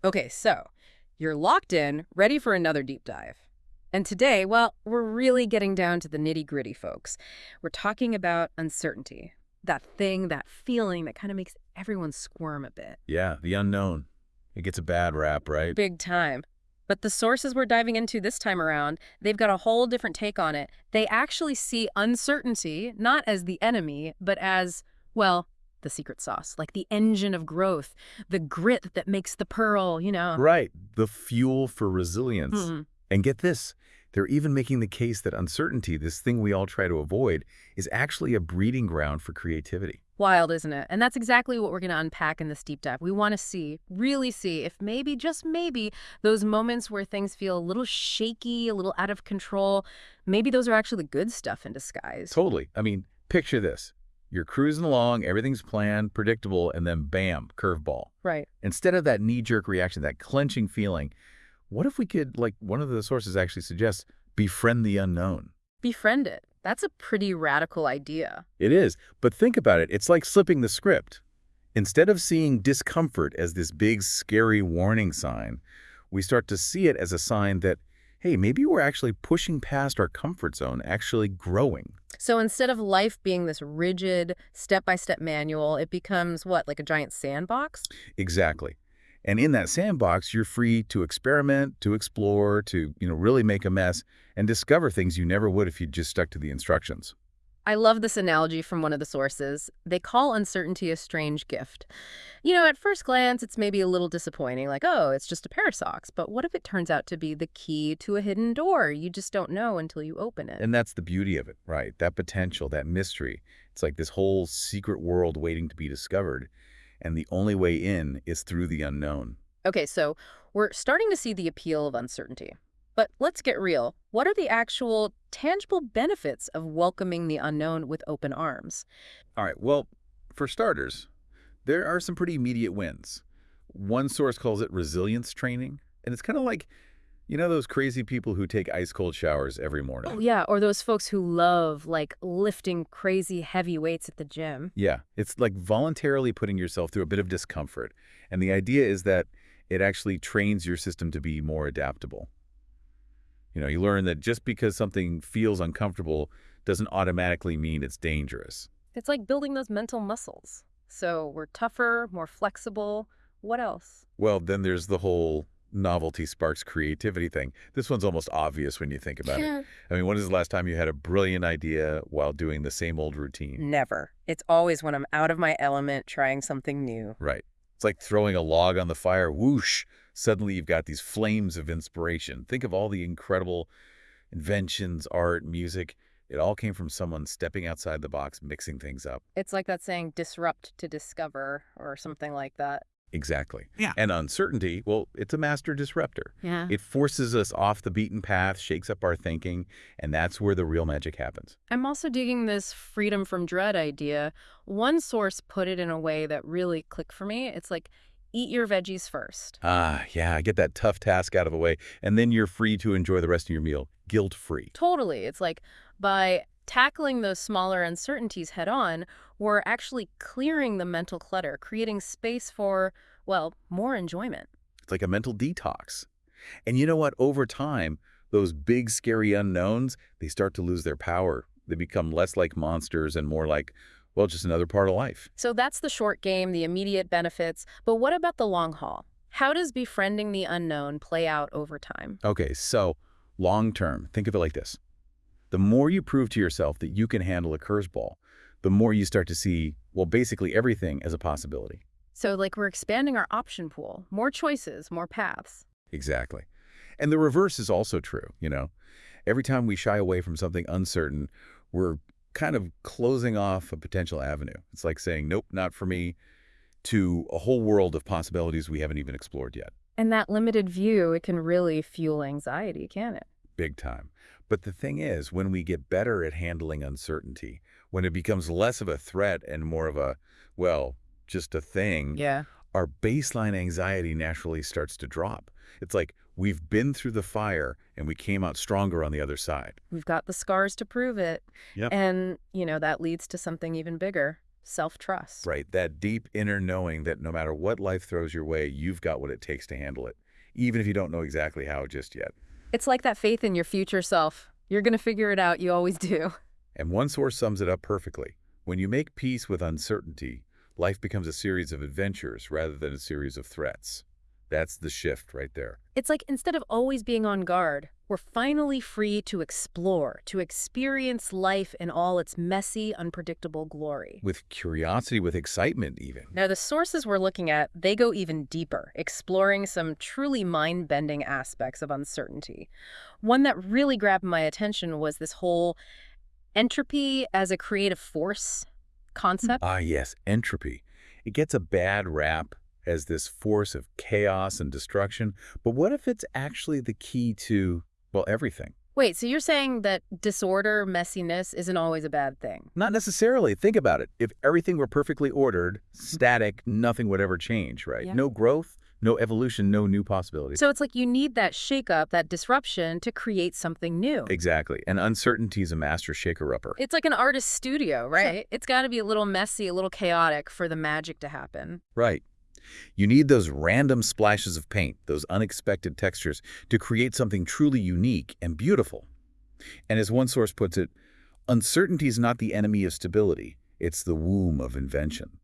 Okay, so you're locked in, ready for another deep dive. And today, well, we're really getting down to the nitty-gritty, folks. We're talking about uncertainty. That thing, that feeling that kind of makes everyone squirm a bit. Yeah, the unknown. It gets a bad rap, right? Big time. But the sources we're diving into this time around, they've got a whole different take on it. They actually see uncertainty not as the enemy, but as, well, the secret sauce, like the engine of growth, the grit that makes the pearl. Right, the fuel for resilience. Hmm. And get this, they're even making the case that uncertainty, this thing we all try to avoid, is actually a breeding ground for creativity. Wild, isn't it? And that's exactly what we're going to unpack in this deep dive. We want to see, really see, if maybe, just maybe, those moments where things feel a little shaky, a little out of control, maybe those are actually the good stuff in disguise. Totally. I mean, picture this. You're cruising along, everything's planned, predictable, and then bam, curveball. Right. Instead of that knee-jerk reaction, that clenching feeling, what if we could, like one of the sources actually suggests, befriend the unknown? Befriend it. That's a pretty radical idea. It is, but think about it. It's like slipping the script. Instead of seeing discomfort as this big, scary warning sign, we start to see it as a sign that, hey, maybe we're actually pushing past our comfort zone, actually growing. So instead of life being this rigid, step-by-step manual, it becomes what, like a giant sandbox? Exactly. And in that sandbox, you're free to experiment, to explore, to, really make a mess and discover things you never would if you just stuck to the instructions. I love this analogy from one of the sources. They call uncertainty a strange gift. At first glance, it's maybe a little disappointing, like, oh, it's just a pair of socks. But what if it turns out to be the key to a hidden door? You just don't know until you open it. And that's the beauty of it, right? That potential, that mystery. It's like this whole secret world waiting to be discovered. And the only way in is through the unknown. Okay, so we're starting to see the appeal of uncertainty. But let's get real. What are the actual tangible benefits of welcoming the unknown with open arms? All right, well, for starters, there are some pretty immediate wins. One source calls it resilience training, and it's kind of like, those crazy people who take ice-cold showers every morning. Oh, yeah, or those folks who love, like, lifting crazy heavy weights at the gym. Yeah, it's like voluntarily putting yourself through a bit of discomfort. And the idea is that it actually trains your system to be more adaptable. You learn that just because something feels uncomfortable doesn't automatically mean it's dangerous. It's like building those mental muscles. So we're tougher, more flexible. What else? Well, then there's the whole novelty sparks creativity thing. This one's almost obvious when you think about it. I mean, when is the last time you had a brilliant idea while doing the same old routine? Never. It's always when I'm out of my element trying something new. Right. It's like throwing a log on the fire, whoosh, suddenly you've got these flames of inspiration. Think of all the incredible inventions, art, music. It all came from someone stepping outside the box, mixing things up. It's like that saying, disrupt to discover, or something like that. Exactly. Yeah. And uncertainty, well, it's a master disruptor. Yeah. It forces us off the beaten path, shakes up our thinking, and that's where the real magic happens. I'm also digging this freedom from dread idea. One source put it in a way that really clicked for me. It's like, eat your veggies first. Ah, yeah, get that tough task out of the way, and then you're free to enjoy the rest of your meal, guilt-free. Totally. It's like by tackling those smaller uncertainties head on, we're actually clearing the mental clutter, creating space for, well, more enjoyment. It's like a mental detox. And you know what? Over time, those big, scary unknowns, they start to lose their power. They become less like monsters and more like, well, just another part of life. So that's the short game, the immediate benefits. But what about the long haul? How does befriending the unknown play out over time? Okay, so long term, think of it like this. The more you prove to yourself that you can handle a curveball, the more you start to see, well, basically everything as a possibility. So like we're expanding our option pool, more choices, more paths. Exactly. And the reverse is also true, Every time we shy away from something uncertain, we're kind of closing off a potential avenue. It's like saying, nope, not for me, to a whole world of possibilities we haven't even explored yet. And that limited view, it can really fuel anxiety, can it? Big time. But the thing is, when we get better at handling uncertainty, when it becomes less of a threat and more of a, well, just a thing, Yeah. our baseline anxiety naturally starts to drop. It's like we've been through the fire and we came out stronger on the other side. We've got the scars to prove it. Yep. And, that leads to something even bigger. Self-trust. Right, that deep inner knowing that no matter what life throws your way, you've got what it takes to handle it, even if you don't know exactly how just yet. It's like that faith in your future self. You're going to figure it out. You always do. And one source sums it up perfectly. When you make peace with uncertainty, life becomes a series of adventures rather than a series of threats. That's the shift right there. It's like instead of always being on guard, we're finally free to explore, to experience life in all its messy, unpredictable glory. With curiosity, with excitement even. Now, the sources we're looking at, they go even deeper, exploring some truly mind-bending aspects of uncertainty. One that really grabbed my attention was this whole entropy as a creative force concept. Ah, yes, entropy. It gets a bad rap as this force of chaos and destruction, but what if it's actually the key to, well, everything? Wait, so you're saying that disorder, messiness, isn't always a bad thing? Not necessarily. Think about it. If everything were perfectly ordered, static, nothing would ever change, right? Yeah. No growth, no evolution, no new possibilities. So it's like you need that shakeup, that disruption to create something new. Exactly. And uncertainty is a master shaker-upper. It's like an artist's studio, right? It's got to be a little messy, a little chaotic for the magic to happen. Right. You need those random splashes of paint, those unexpected textures, to create something truly unique and beautiful. And as one source puts it, uncertainty is not the enemy of stability. It's the womb of invention.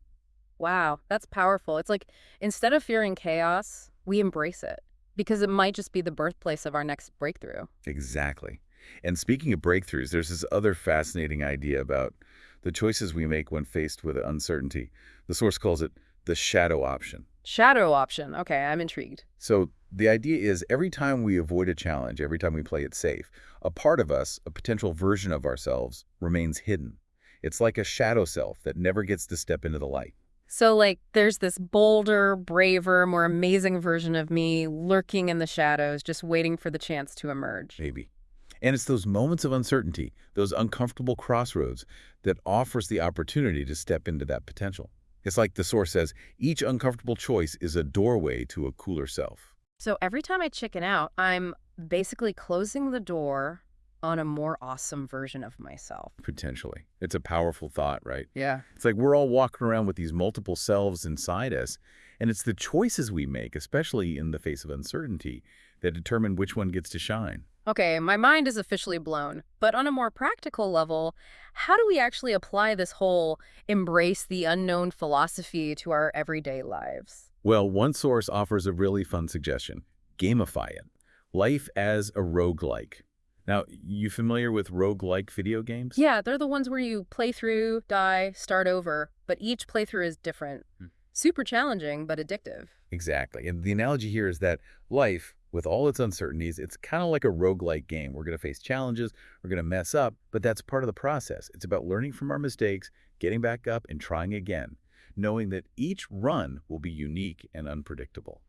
Wow, that's powerful. It's like instead of fearing chaos, we embrace it because it might just be the birthplace of our next breakthrough. Exactly. And speaking of breakthroughs, there's this other fascinating idea about the choices we make when faced with uncertainty. The source calls it the shadow option. Shadow option. Okay, I'm intrigued. So the idea is every time we avoid a challenge, every time we play it safe, a part of us, a potential version of ourselves, remains hidden. It's like a shadow self that never gets to step into the light. So, like, there's this bolder, braver, more amazing version of me lurking in the shadows, just waiting for the chance to emerge. Maybe. And it's those moments of uncertainty, those uncomfortable crossroads, that offers the opportunity to step into that potential. It's like the source says, each uncomfortable choice is a doorway to a cooler self. So every time I chicken out, I'm basically closing the door on a more awesome version of myself. Potentially. It's a powerful thought, right? Yeah. It's like we're all walking around with these multiple selves inside us, and it's the choices we make, especially in the face of uncertainty, that determine which one gets to shine. Okay, my mind is officially blown. But on a more practical level, how do we actually apply this whole embrace the unknown philosophy to our everyday lives? Well, one source offers a really fun suggestion. Gamify it. Life as a roguelike. Now, you familiar with roguelike video games? Yeah, they're the ones where you play through, die, start over, but each playthrough is different. Super challenging, but addictive. Exactly. And the analogy here is that life, with all its uncertainties, it's kind of like a roguelike game. We're going to face challenges, we're going to mess up, but that's part of the process. It's about learning from our mistakes, getting back up, and trying again, knowing that each run will be unique and unpredictable.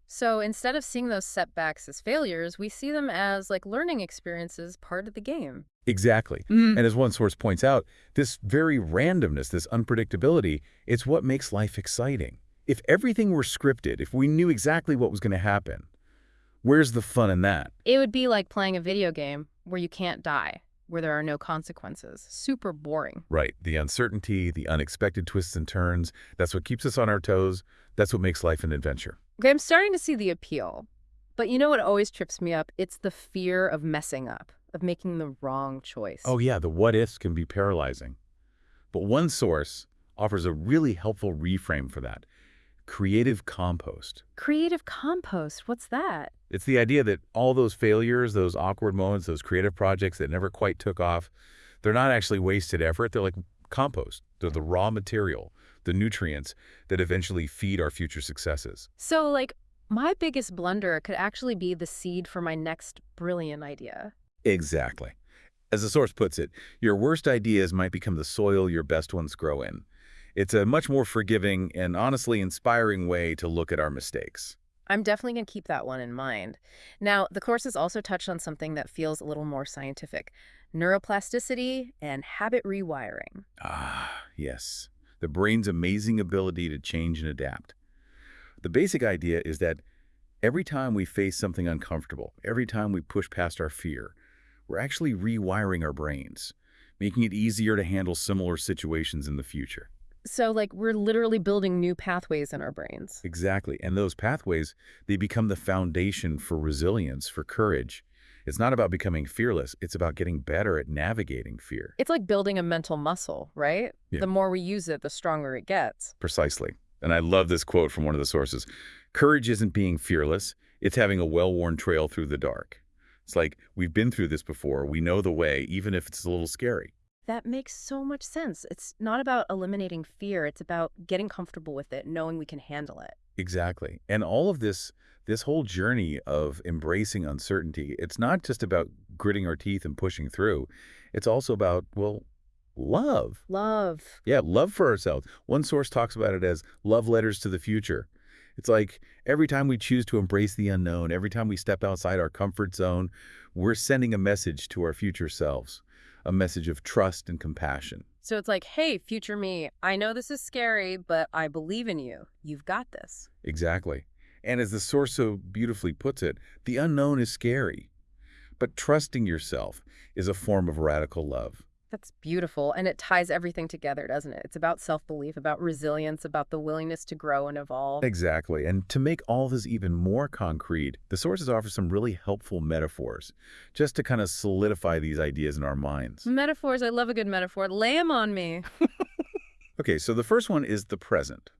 So instead of seeing those setbacks as failures, we see them as like learning experiences, part of the game. Exactly. And as one source points out, this very randomness, this unpredictability, it's what makes life exciting. If everything were scripted, if we knew exactly what was going to happen, where's the fun in that? It would be like playing a video game where you can't die, where there are no consequences. Super boring. Right. The uncertainty, the unexpected twists and turns, that's what keeps us on our toes. That's what makes life an adventure. Okay, I'm starting to see the appeal. But you know what always trips me up? It's the fear of messing up, of making the wrong choice. Oh yeah, the what-ifs can be paralyzing. But one source offers a really helpful reframe for that. Creative compost. Creative compost, what's that? It's the idea that all those failures, those awkward moments, those creative projects that never quite took off, they're not actually wasted effort. They're like compost. They're the raw material, the nutrients that eventually feed our future successes. So, like, my biggest blunder could actually be the seed for my next brilliant idea. Exactly. As the source puts it, your worst ideas might become the soil your best ones grow in. It's a much more forgiving and honestly inspiring way to look at our mistakes. I'm definitely going to keep that one in mind. Now, the courses also touched on something that feels a little more scientific: neuroplasticity and habit rewiring. Ah, yes. The brain's amazing ability to change and adapt. The basic idea is that every time we face something uncomfortable, every time we push past our fear, we're actually rewiring our brains, making it easier to handle similar situations in the future. So, like, we're literally building new pathways in our brains. Exactly. And those pathways, they become the foundation for resilience, for courage. It's not about becoming fearless. It's about getting better at navigating fear. It's like building a mental muscle, right? Yeah, The more we use it, the stronger it gets. precisely. And I love this quote from one of the sources. Courage isn't being fearless. It's having a well-worn trail through the dark. It's like, we've been through this before. We know the way, even if it's a little scary. That makes so much sense. It's not about eliminating fear. It's about getting comfortable with it, knowing we can handle it. Exactly. And all of this whole journey of embracing uncertainty, it's not just about gritting our teeth and pushing through. It's also about, well, love. Love. Yeah, love for ourselves. One source talks about it as love letters to the future. It's like every time we choose to embrace the unknown, every time we step outside our comfort zone, we're sending a message to our future selves, a message of trust and compassion. So it's like, hey, future me, I know this is scary, but I believe in you. You've got this. Exactly. And as the source so beautifully puts it, the unknown is scary, but trusting yourself is a form of radical love. That's beautiful. And it ties everything together, doesn't it? It's about self-belief, about resilience, about the willingness to grow and evolve. Exactly. And to make all this even more concrete, the sources offer some really helpful metaphors, just to kind of solidify these ideas in our minds. Metaphors, I love a good metaphor. Lay 'em on me. Okay, so the first one is the present,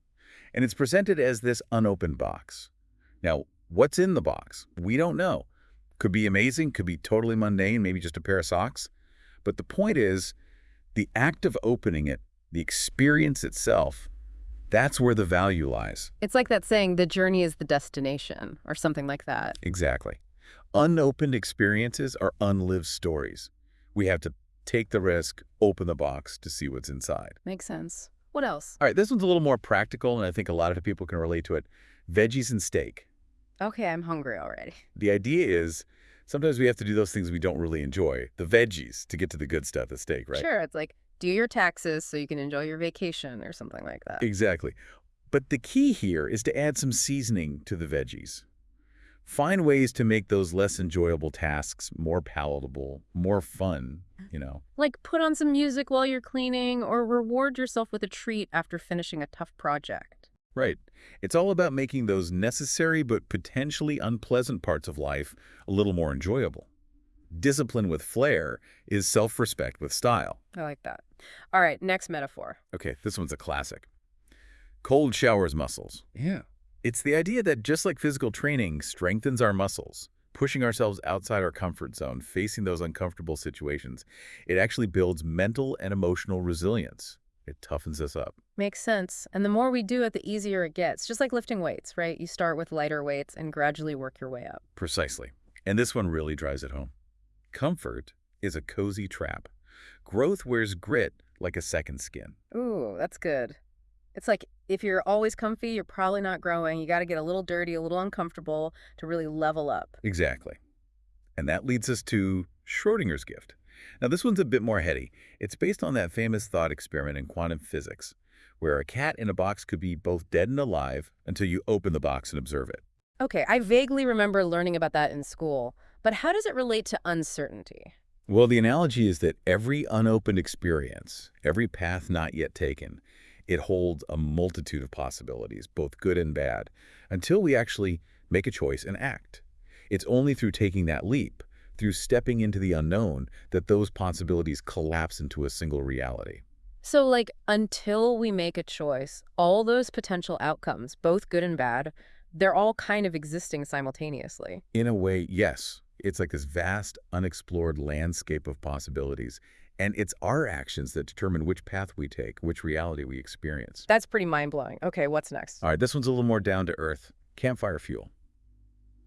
and it's presented as this unopened box. Now, what's in the box? We don't know. Could be amazing, could be totally mundane, maybe just a pair of socks. But the point is, the act of opening it, the experience itself, that's where the value lies. It's like that saying, the journey is the destination, or something like that. Exactly. Unopened experiences are unlived stories. We have to take the risk, open the box to see what's inside. Makes sense. What else? All right, this one's a little more practical, and I think a lot of people can relate to it. Veggies and steak. Okay, I'm hungry already. The idea is sometimes we have to do those things we don't really enjoy, the veggies, to get to the good stuff, the steak, right? Sure, it's like, do your taxes so you can enjoy your vacation or something like that. Exactly. But the key here is to add some seasoning to the veggies. Find ways to make those less enjoyable tasks more palatable, more fun. Like put on some music while you're cleaning or reward yourself with a treat after finishing a tough project. Right. It's all about making those necessary but potentially unpleasant parts of life a little more enjoyable. Discipline with flair is self-respect with style. I like that. All right, next metaphor. Okay, this one's a classic. Cold showers muscles. Yeah. It's the idea that just like physical training strengthens our muscles, pushing ourselves outside our comfort zone, facing those uncomfortable situations, it actually builds mental and emotional resilience. It toughens us up. Makes sense. And the more we do it, the easier it gets. Just like lifting weights, right? You start with lighter weights and gradually work your way up. Precisely. And this one really drives it home. Comfort is a cozy trap. Growth wears grit like a second skin. Ooh, that's good. It's like if you're always comfy, you're probably not growing. You got to get a little dirty, a little uncomfortable to really level up. Exactly. And that leads us to Schrodinger's gift. Now, this one's a bit more heady. It's based on that famous thought experiment in quantum physics, where a cat in a box could be both dead and alive until you open the box and observe it. Okay, I vaguely remember learning about that in school, but how does it relate to uncertainty? Well, the analogy is that every unopened experience, every path not yet taken, it holds a multitude of possibilities, both good and bad, until we actually make a choice and act. It's only through taking that leap, through stepping into the unknown, that those possibilities collapse into a single reality. So, like, until we make a choice, all those potential outcomes, both good and bad, they're all kind of existing simultaneously. In a way, yes. It's like this vast, unexplored landscape of possibilities. And it's our actions that determine which path we take, which reality we experience. That's pretty mind-blowing. Okay, what's next? All right, this one's a little more down to earth. Campfire fuel.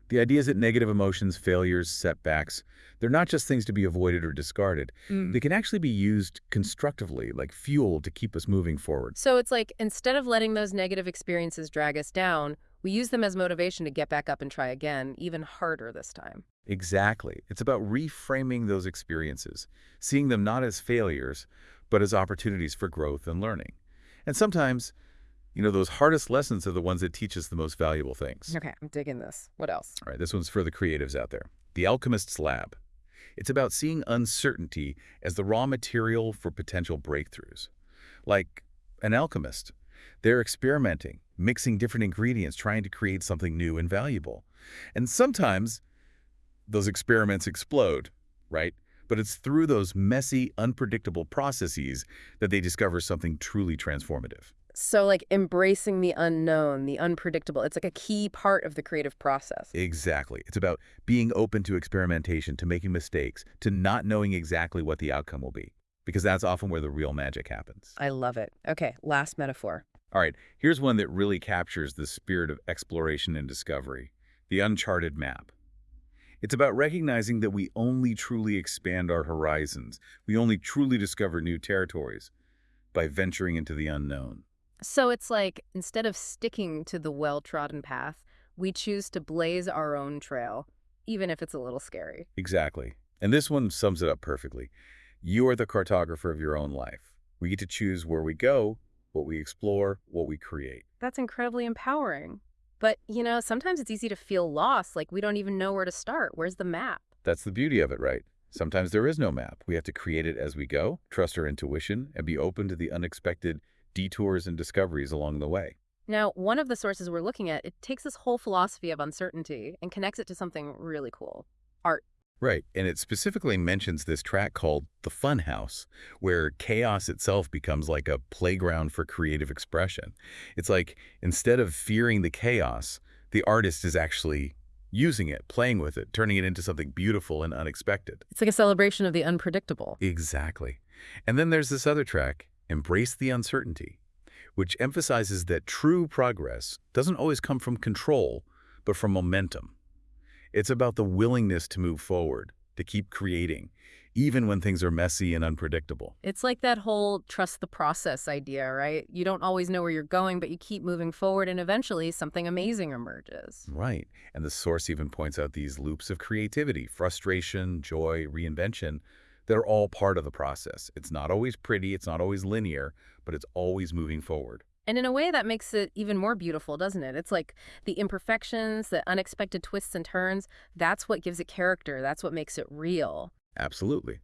The idea is that negative emotions, failures, setbacks, they're not just things to be avoided or discarded. They can actually be used constructively, like fuel to keep us moving forward. So it's like instead of letting those negative experiences drag us down, we use them as motivation to get back up and try again, even harder this time. Exactly. It's about reframing those experiences, seeing them not as failures, but as opportunities for growth and learning. And sometimes, those hardest lessons are the ones that teach us the most valuable things. Okay, I'm digging this. What else? All right, this one's for the creatives out there. The Alchemist's Lab. It's about seeing uncertainty as the raw material for potential breakthroughs. Like, an alchemist. They're experimenting, mixing different ingredients, trying to create something new and valuable. And sometimes those experiments explode, right? But it's through those messy, unpredictable processes that they discover something truly transformative. So like embracing the unknown, the unpredictable, it's like a key part of the creative process. Exactly. It's about being open to experimentation, to making mistakes, to not knowing exactly what the outcome will be, because that's often where the real magic happens. I love it. Okay, last metaphor. All right, here's one that really captures the spirit of exploration and discovery, the uncharted map. It's about recognizing that we only truly expand our horizons. We only truly discover new territories by venturing into the unknown. So it's like instead of sticking to the well-trodden path, we choose to blaze our own trail, even if it's a little scary. Exactly. And this one sums it up perfectly. You are the cartographer of your own life. We get to choose where we go, what we explore, what we create. That's incredibly empowering. But, sometimes it's easy to feel lost, like we don't even know where to start. Where's the map? That's the beauty of it, right? Sometimes there is no map. We have to create it as we go, trust our intuition, and be open to the unexpected detours and discoveries along the way. Now, one of the sources we're looking at, it takes this whole philosophy of uncertainty and connects it to something really cool. Art. Right, and it specifically mentions this track called The Fun House, where chaos itself becomes like a playground for creative expression. It's like instead of fearing the chaos, the artist is actually using it, playing with it, turning it into something beautiful and unexpected. It's like a celebration of the unpredictable. Exactly. And then there's this other track, Embrace the Uncertainty, which emphasizes that true progress doesn't always come from control, but from momentum. It's about the willingness to move forward, to keep creating, even when things are messy and unpredictable. It's like that whole trust the process idea, right? You don't always know where you're going, but you keep moving forward and eventually something amazing emerges. Right. And the source even points out these loops of creativity, frustration, joy, reinvention, that are all part of the process. It's not always pretty, it's not always linear, but it's always moving forward. And in a way that makes it even more beautiful, doesn't it? It's like the imperfections, the unexpected twists and turns, that's what gives it character. That's what makes it real. Absolutely.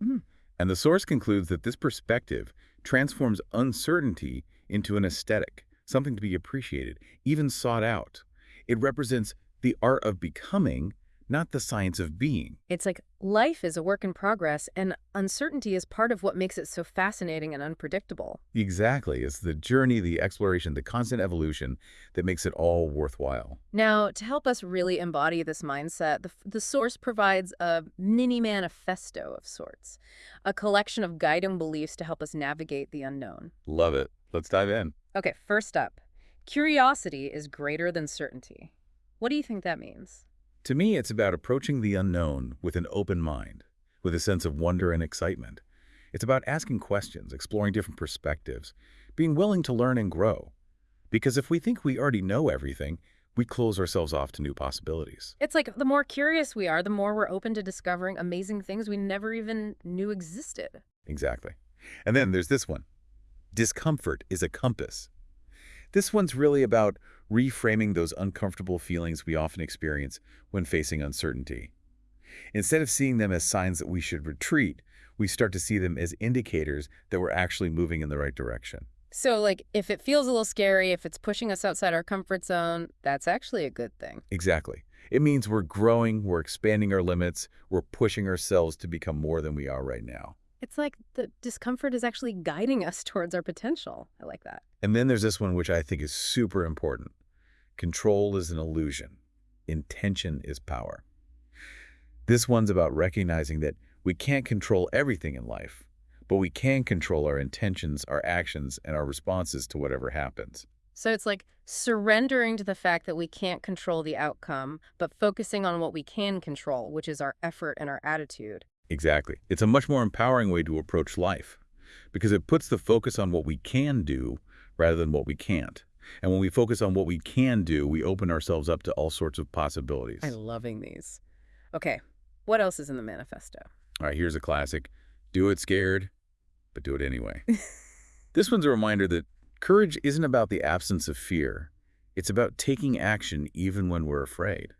And the source concludes that this perspective transforms uncertainty into an aesthetic, something to be appreciated, even sought out. It represents the art of becoming, not the science of being. It's like life is a work in progress, and uncertainty is part of what makes it so fascinating and unpredictable. Exactly. It's the journey, the exploration, the constant evolution that makes it all worthwhile. Now, to help us really embody this mindset, the source provides a mini manifesto of sorts, a collection of guiding beliefs to help us navigate the unknown. Love it. Let's dive in. Okay, first up, curiosity is greater than certainty. What do you think that means? To me, it's about approaching the unknown with an open mind, with a sense of wonder and excitement. It's about asking questions, exploring different perspectives, being willing to learn and grow. Because if we think we already know everything, we close ourselves off to new possibilities. It's like the more curious we are, the more we're open to discovering amazing things we never even knew existed. Exactly. And then there's this one. Discomfort is a compass. This one's really about reframing those uncomfortable feelings we often experience when facing uncertainty. Instead of seeing them as signs that we should retreat, we start to see them as indicators that we're actually moving in the right direction. So, like, if it feels a little scary, if it's pushing us outside our comfort zone, that's actually a good thing. Exactly. It means we're growing, we're expanding our limits, we're pushing ourselves to become more than we are right now. It's like the discomfort is actually guiding us towards our potential. I like that. And then there's this one which I think is super important. Control is an illusion. Intention is power. This one's about recognizing that we can't control everything in life, but we can control our intentions, our actions, and our responses to whatever happens. So it's like surrendering to the fact that we can't control the outcome, but focusing on what we can control, which is our effort and our attitude. Exactly. It's a much more empowering way to approach life because it puts the focus on what we can do rather than what we can't. And when we focus on what we can do, we open ourselves up to all sorts of possibilities. I'm loving these. Okay, what else is in the manifesto? All right, here's a classic. Do it scared, but do it anyway. This one's a reminder that courage isn't about the absence of fear. It's about taking action even when we're afraid.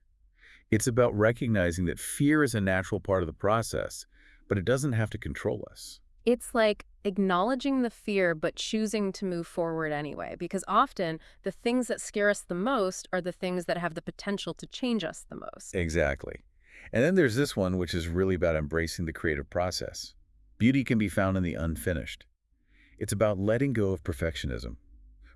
It's about recognizing that fear is a natural part of the process, but it doesn't have to control us. It's like acknowledging the fear but choosing to move forward anyway, because often the things that scare us the most are the things that have the potential to change us the most. Exactly. And then there's this one, which is really about embracing the creative process. Beauty can be found in the unfinished. It's about letting go of perfectionism,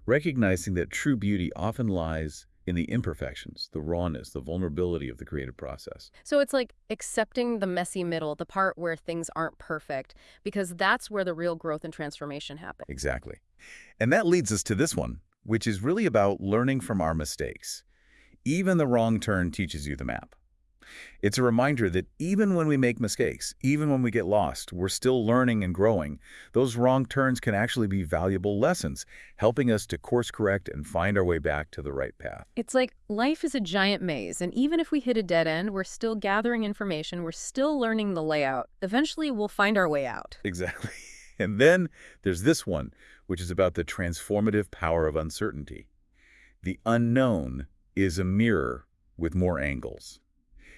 recognizing that true beauty often lies in the imperfections, the rawness, the vulnerability of the creative process. So it's like accepting the messy middle, the part where things aren't perfect, because that's where the real growth and transformation happen. Exactly. And that leads us to this one, which is really about learning from our mistakes. Even the wrong turn teaches you the map. It's a reminder that even when we make mistakes, even when we get lost, we're still learning and growing. Those wrong turns can actually be valuable lessons, helping us to course correct and find our way back to the right path. It's like life is a giant maze, and even if we hit a dead end, we're still gathering information, we're still learning the layout. Eventually, we'll find our way out. Exactly. And then there's this one, which is about the transformative power of uncertainty. The unknown is a mirror with more angles.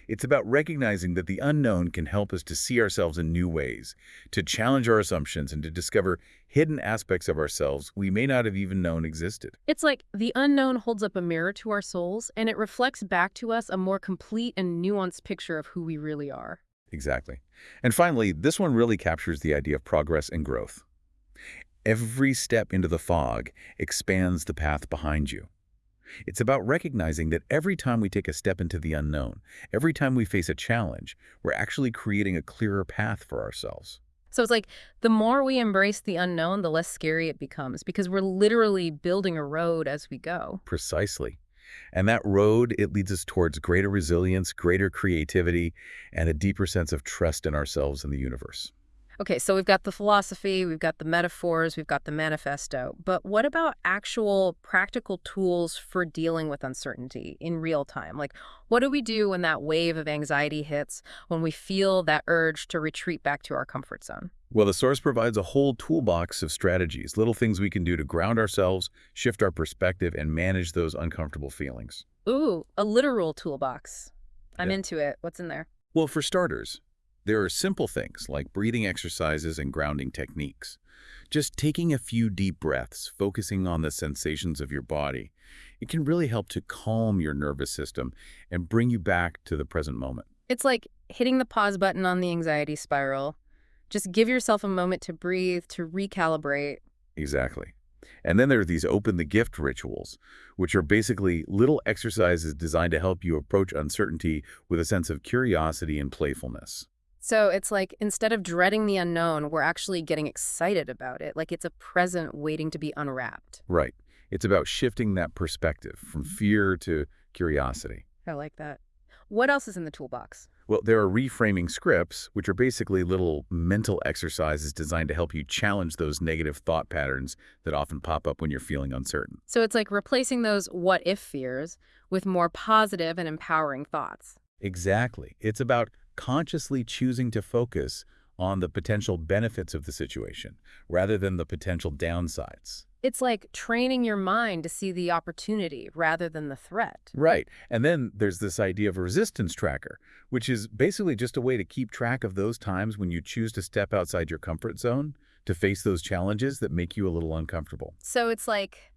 It's about recognizing that the unknown can help us to see ourselves in new ways, to challenge our assumptions, and to discover hidden aspects of ourselves we may not have even known existed. It's like the unknown holds up a mirror to our souls, and it reflects back to us a more complete and nuanced picture of who we really are. Exactly. And finally, this one really captures the idea of progress and growth. Every step into the fog expands the path behind you. It's about recognizing that every time we take a step into the unknown, every time we face a challenge, we're actually creating a clearer path for ourselves. So it's like the more we embrace the unknown, the less scary it becomes, because we're literally building a road as we go. Precisely. And that road, it leads us towards greater resilience, greater creativity, and a deeper sense of trust in ourselves and the universe. Okay, so we've got the philosophy, we've got the metaphors, we've got the manifesto, but what about actual practical tools for dealing with uncertainty in real time? Like, what do we do when that wave of anxiety hits, when we feel that urge to retreat back to our comfort zone? Well, the source provides a whole toolbox of strategies, little things we can do to ground ourselves, shift our perspective, and manage those uncomfortable feelings. Ooh, a literal toolbox. I'm Yeah. into it. What's in there? Well, for starters, there are simple things like breathing exercises and grounding techniques. Just taking a few deep breaths, focusing on the sensations of your body, it can really help to calm your nervous system and bring you back to the present moment. It's like hitting the pause button on the anxiety spiral. Just give yourself a moment to breathe, to recalibrate. Exactly. And then there are these open the gift rituals, which are basically little exercises designed to help you approach uncertainty with a sense of curiosity and playfulness. So it's like instead of dreading the unknown, we're actually getting excited about it, like it's a present waiting to be unwrapped. Right. It's about shifting that perspective from fear to curiosity. I like that. What else is in the toolbox? Well, there are reframing scripts, which are basically little mental exercises designed to help you challenge those negative thought patterns that often pop up when you're feeling uncertain. So it's like replacing those what if fears with more positive and empowering thoughts. Exactly. It's about consciously choosing to focus on the potential benefits of the situation rather than the potential downsides. It's like training your mind to see the opportunity rather than the threat. Right. And then there's this idea of a resistance tracker, which is basically just a way to keep track of those times when you choose to step outside your comfort zone to face those challenges that make you a little uncomfortable. So it's like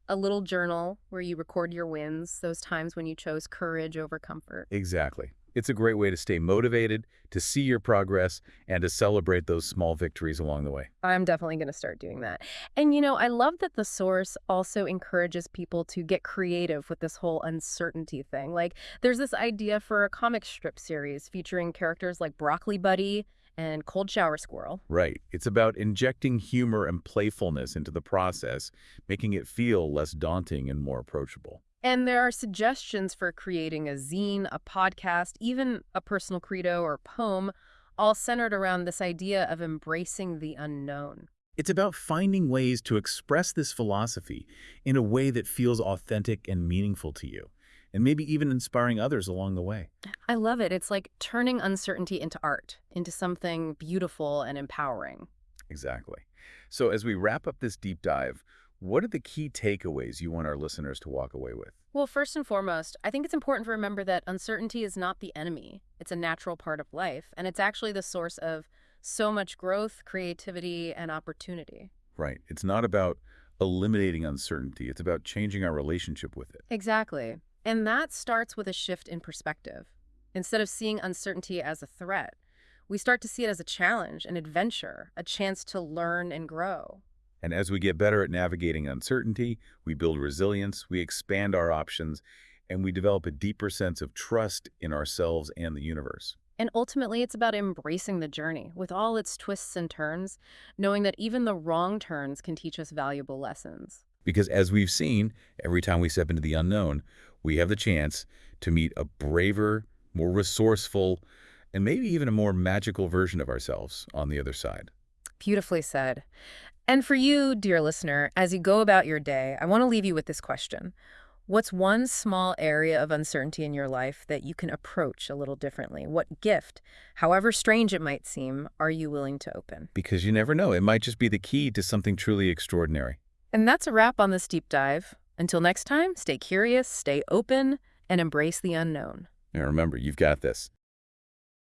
a little journal where you record your wins, those times when you chose courage over comfort. Exactly. It's a great way to stay motivated, to see your progress, and to celebrate those small victories along the way. I'm definitely going to start doing that. And I love that the source also encourages people to get creative with this whole uncertainty thing. Like, there's this idea for a comic strip series featuring characters like Broccoli Buddy and Cold Shower Squirrel. Right. It's about injecting humor and playfulness into the process, making it feel less daunting and more approachable. And there are suggestions for creating a zine, a podcast, even a personal credo or poem, all centered around this idea of embracing the unknown. It's about finding ways to express this philosophy in a way that feels authentic and meaningful to you, and maybe even inspiring others along the way. I love it. It's like turning uncertainty into art, into something beautiful and empowering. Exactly. So as we wrap up this deep dive, what are the key takeaways you want our listeners to walk away with? Well, first and foremost, I think it's important to remember that uncertainty is not the enemy. It's a natural part of life, and it's actually the source of So much growth, creativity, and opportunity. Right. It's not about eliminating uncertainty. It's about changing our relationship with it. Exactly. And that starts with a shift in perspective. Instead of seeing uncertainty as a threat, we start to see it as a challenge, an adventure, a chance to learn and grow. And as we get better at navigating uncertainty, we build resilience, we expand our options, and we develop a deeper sense of trust in ourselves and the universe. And ultimately, it's about embracing the journey with all its twists and turns, knowing that even the wrong turns can teach us valuable lessons. Because as we've seen, every time we step into the unknown, we have the chance to meet a braver, more resourceful, and maybe even a more magical version of ourselves on the other side. Beautifully said. And for you, dear listener, as you go about your day, I want to leave you with this question. What's one small area of uncertainty in your life that you can approach a little differently? What gift, however strange it might seem, are you willing to open? Because you never know, it might just be the key to something truly extraordinary. And that's a wrap on this deep dive. Until next time, stay curious, stay open, and embrace the unknown. Now remember, you've got this.